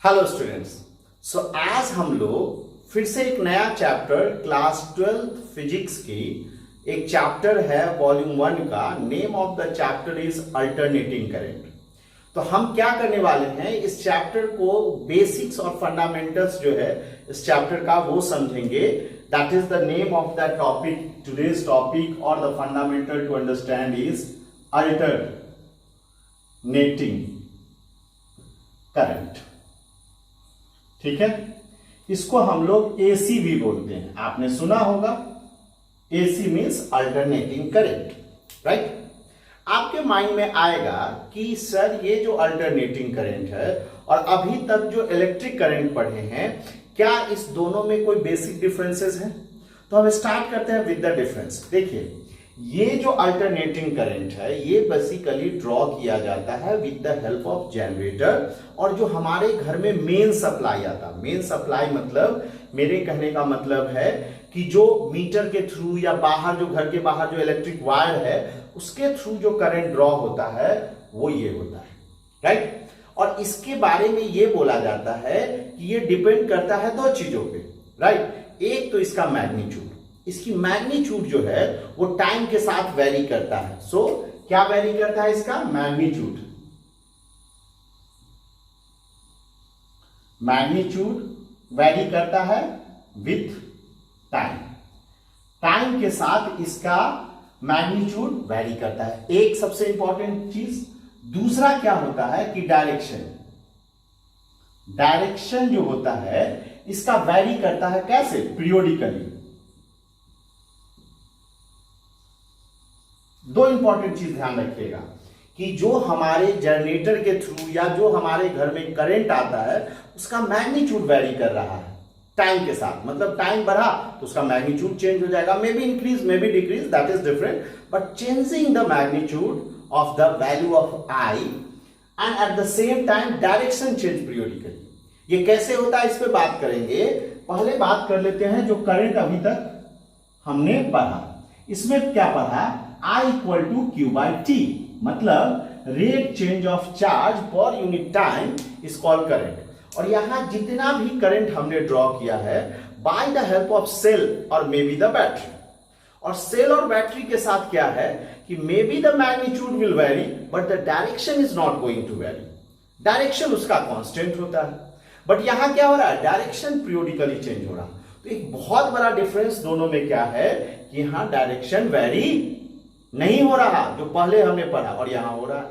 Hello students. आज हम लोग फिर से एक नया चैप्टर क्लास 12 फिजिक्स की एक चैप्टर है वॉल्यूम 1 का। Name of the chapter is alternating current. तो हम क्या करने वाले हैं, इस चैप्टर को बेसिक्स और फंडामेंटल्स जो है इस चैप्टर का वो समझेंगे। That is the name of the topic. Today's topic और the fundamental to understand is alternating current. ठीक है, इसको हम लोग एसी भी बोलते हैं, आपने सुना होगा। AC means alternating current, right. आपके माइंड में आएगा कि सर ये जो अल्टरनेटिंग करंट है और अभी तक जो इलेक्ट्रिक करंट पढ़े हैं, क्या इस दोनों में कोई बेसिक डिफरेंसेस हैं? तो हम स्टार्ट करते हैं विद द डिफरेंस। देखिए, ये जो अल्टरनेटिंग करंट है ये बेसिकली ड्रॉ किया जाता है with the help of generator, और जो हमारे घर में मेन सप्लाई आता है। मेन सप्लाई मतलब, मेरे कहने का मतलब है कि जो मीटर के थ्रू या बाहर जो घर के बाहर जो इलेक्ट्रिक वायर है उसके थ्रू जो करंट ड्रॉ होता है वो ये होता है, राइट। और इसके बारे में ये बोला जाता है कि ये डिपेंड करता है दो चीजों पे, राइट। एक तो इसका मैग्नीट्यूड, इसकी मैग्नीट्यूड जो है वो टाइम के साथ वेरी करता है। सो क्या वेरी करता है? इसका मैग्नीट्यूड। मैग्नीट्यूड वेरी करता है विथ टाइम। टाइम के साथ इसका मैग्नीट्यूड वेरी करता है, एक सबसे इंपॉर्टेंट चीज। दूसरा क्या होता है कि डायरेक्शन। डायरेक्शन जो होता है इसका वेरी करता है, कैसे? पीरियोडिकली। दो इंपॉर्टेंट चीज ध्यान रखिएगा कि जो हमारे जनरेटर के थ्रू या जो हमारे घर में करंट आता है उसका मैग्नीट्यूड वेरी कर रहा है टाइम के साथ। मतलब टाइम बढ़ा तो उसका मैग्नीट्यूड चेंज हो जाएगा, may be increase may be decrease, that is different, but changing the magnitude of the value of I and eight the same time direction change periodically. ये कैसे होता है इस पे बात करेंगे। पहले बात कर लेते हैं जो करंट अभी तक हमने पढ़ा। इसमें क्या पढ़ा? I equal to q by t, मतलब rate change of charge per unit time is called current. और यहां जितना भी करंट हमने ड्रॉ किया है by the help of cell और मे बी द बैटरी। और सेल और बैटरी के साथ क्या है कि may be the magnitude will vary but the direction is not going to vary. Direction उसका कांस्टेंट होता है, बट यहां क्या हो रहा है? डायरेक्शन पीरियोडिकली चेंज हो रहा। तो एक बहुत बड़ा डिफरेंस दोनों में क्या है कि यहां डायरेक्शन वेरी नहीं हो रहा जो पहले हमने पढ़ा, और यहां हो रहा है।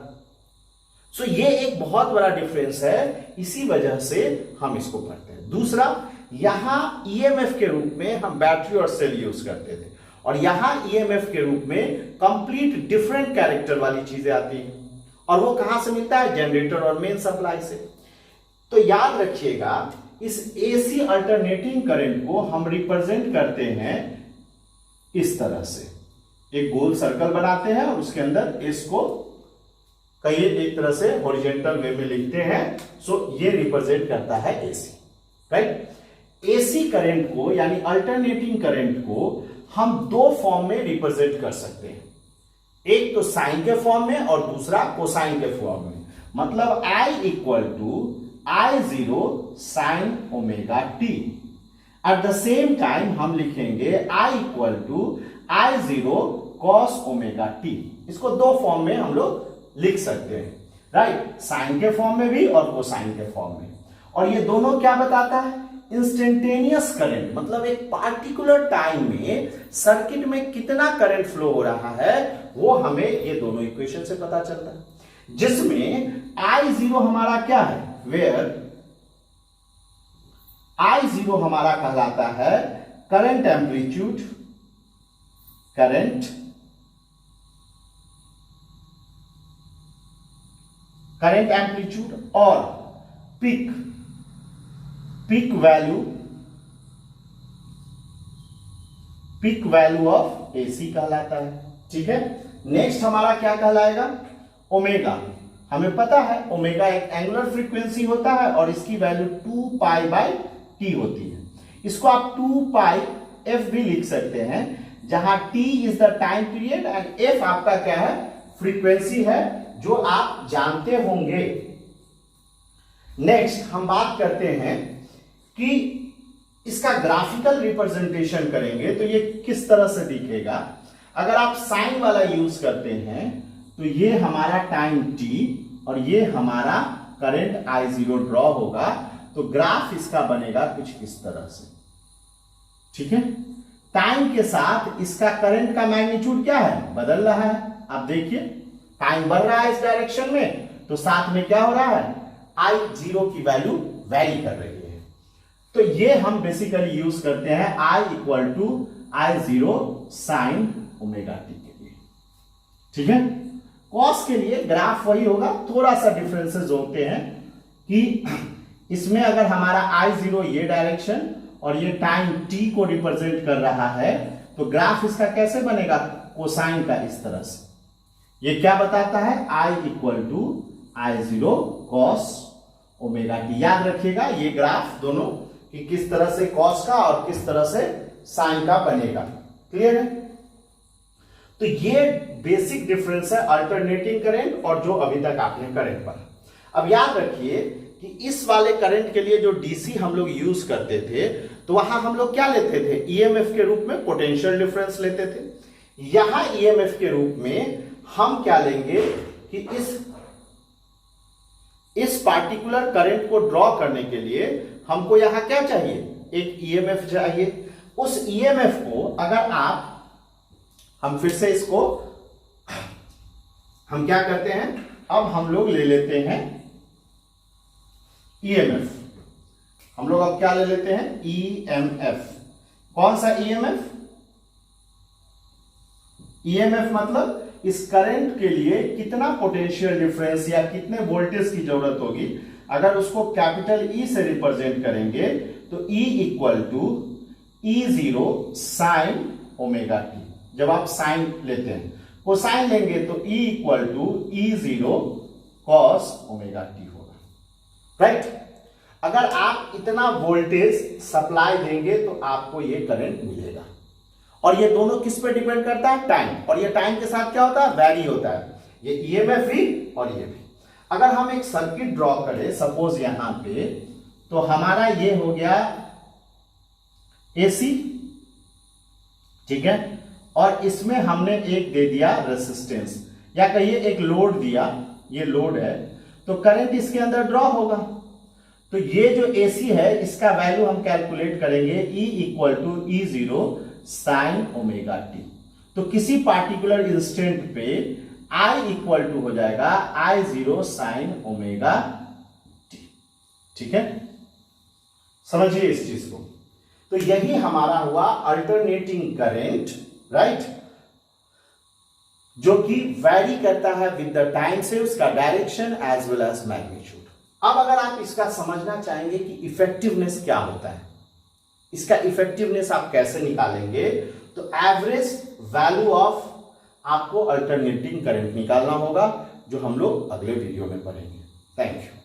सो ये एक बहुत बड़ा डिफरेंस है, इसी वजह से हम इसको पढ़ते हैं। दूसरा, यहां ईएमएफ के रूप में हम बैटरी और सेल यूज करते थे, और यहां ईएमएफ के रूप में कंप्लीट डिफरेंट कैरेक्टर वाली चीजें आती हैं। और वो कहां से मिलता है? जनरेटर और मेन सप्लाई से। तो याद रखिएगा, इस एसी अल्टरनेटिंग करंट को हम रिप्रेजेंट करते हैं इस तरह से। एक गोल सर्कल बनाते हैं और उसके अंदर एस को कहीं एक तरह से हॉरिजॉन्टल वे में लिखते हैं। सो ये रिप्रेजेंट करता है एसी, राइट। एसी करंट को यानी अल्टरनेटिंग करंट को हम दो फॉर्म में रिप्रेजेंट कर सकते हैं, एक तो साइन के फॉर्म में और दूसरा कोसाइन के फॉर्म में। मतलब I equal to I0 sine omega T. At the same time हम लिखेंगे I equal to I0 cos omega T. इसको दो फॉर्म में हम लोग लिख सकते हैं, राइट। साइन के फॉर्म में भी और कोसाइन के फॉर्म में। और ये दोनों क्या बताता है? इंस्टेंटेनियस करंट, मतलब एक पार्टिकुलर टाइम में सर्किट में कितना करंट फ्लो हो रहा है वो हमें ये दोनों इक्वेशन से पता चलता है। जिसमें I0 हमारा क्या है? वेयर I0 हमारा कहलाता है करंट एम्पलीट्यूड, करंट एम्पलीट्यूड, और पीक वैल्यू ऑफ एसी कहलाता है। ठीक है, नेक्स्ट हमारा क्या कहलाएगा? ओमेगा। हमें पता है ओमेगा एक एंगुलर फ्रीक्वेंसी होता है और इसकी वैल्यू 2 पाई बाई टी होती है। इसको आप 2 पाई एफ भी लिख सकते हैं, जहां T is the time period and F आपका क्या है? फ्रीक्वेंसी है, जो आप जानते होंगे। नेक्स्ट हम बात करते हैं कि इसका ग्राफिकल रिप्रेजेंटेशन करेंगे तो ये किस तरह से दिखेगा। अगर आप साइन वाला यूज करते हैं तो ये हमारा टाइम t और ये हमारा करंट I0 ड्रॉ होगा, तो ग्राफ इसका बनेगा कुछ इस तरह से। ठीक है, टाइम के साथ इसका करंट का मैग्नीट्यूड क्या है, बदल रहा है। आप देखिए टाइम बढ़ रहा है इस डायरेक्शन में, तो साथ में क्या हो रहा है, I0 की वैल्यू वेरी कर रही है। तो ये हम बेसिकली यूज करते हैं I = I0 sin omega T के लिए। ठीक है, कॉस के लिए ग्राफ वही होगा, थोड़ा सा डिफरेंसेस होते हैं कि इसमें अगर हमारा I0 ये डायरेक्शन और ये टाइम t को रिप्रेजेंट कर रहा है, तो ग्राफ इसका कैसे बनेगा, कोसाइन का इस तरह से। ये क्या बताता है, I = I0 cos omega T. याद रखिएगा ये ग्राफ दोनों कि किस तरह से कॉस का और किस तरह से साइन का बनेगा। क्लियर है, तो ये बेसिक डिफरेंस है अल्टरनेटिंग करंट और जो अभी तक आपने करंट पढ़ा। अब याद रखिए कि इस वाले करंट के लिए जो डीसी हम लोग यूज करते थे, तो वहां हम लोग क्या लेते थे, ईएमएफ के रूप में पोटेंशियल डिफरेंस लेते थे। यहां ईएमएफ के रूप में हम क्या लेंगे कि इस पार्टिकुलर करंट को ड्रॉ करने के लिए हमको यहां क्या चाहिए, एक ईएमएफ चाहिए। उस ईएमएफ को अगर हम फिर से इसको हम क्या करते हैं, अब हम लोग ले लेते हैं ईएमएफ। हम लोग अब क्या ले लेते हैं, ईएमएफ। कौन सा ईएमएफ, ईएमएफ मतलब इस करंट के लिए कितना पोटेंशियल डिफरेंस या कितने वोल्टेज की जरूरत होगी। अगर उसको कैपिटल ई से रिप्रेजेंट करेंगे तो E = E0 sin omega T. जब आप साइन लेते हैं, कोसाइन लेंगे तो E = E0 cos omega T होगा। राइट, अगर आप इतना वोल्टेज सप्लाई देंगे तो आपको ये करंट मिलेगा। और ये दोनों किस पे डिपेंड करता है, टाइम। और ये टाइम के साथ क्या होता है, वैरी होता है, ये ईएमएफ भी और ये भी। अगर हम एक सर्किट ड्रॉ करें सपोज यहां पे, तो हमारा ये हो गया एसी। ठीक है, और इसमें हमने एक दे दिया रेसिस्टेंस या कहिए एक लोड दिया, ये लोड है, तो करंट इसके अंदर ड्रॉ होगा। तो ये जो एसी है इसका वैल्यू हम कैलकुलेट करेंगे E = E0 sin omega T. तो किसी पार्टिकुलर इंस्टेंट पे I = हो जाएगा I0 sin ओमेगा टी। ठीक है, समझिए इस चीज को। तो यही हमारा हुआ अल्टरनेटिंग करंट, राइट, जो कि वैरी करता है विद द टाइम से, उसका direction as well as magnitude. अब अगर आप इसका समझना चाहेंगे कि इफेक्टिवनेस क्या होता है, इसका इफेक्टिवनेस आप कैसे निकालेंगे, तो एवरेज वैल्यू ऑफ आपको अल्टरनेटिंग करंट निकालना होगा, जो हम लोग अगले वीडियो में पढ़ेंगे। Thank you.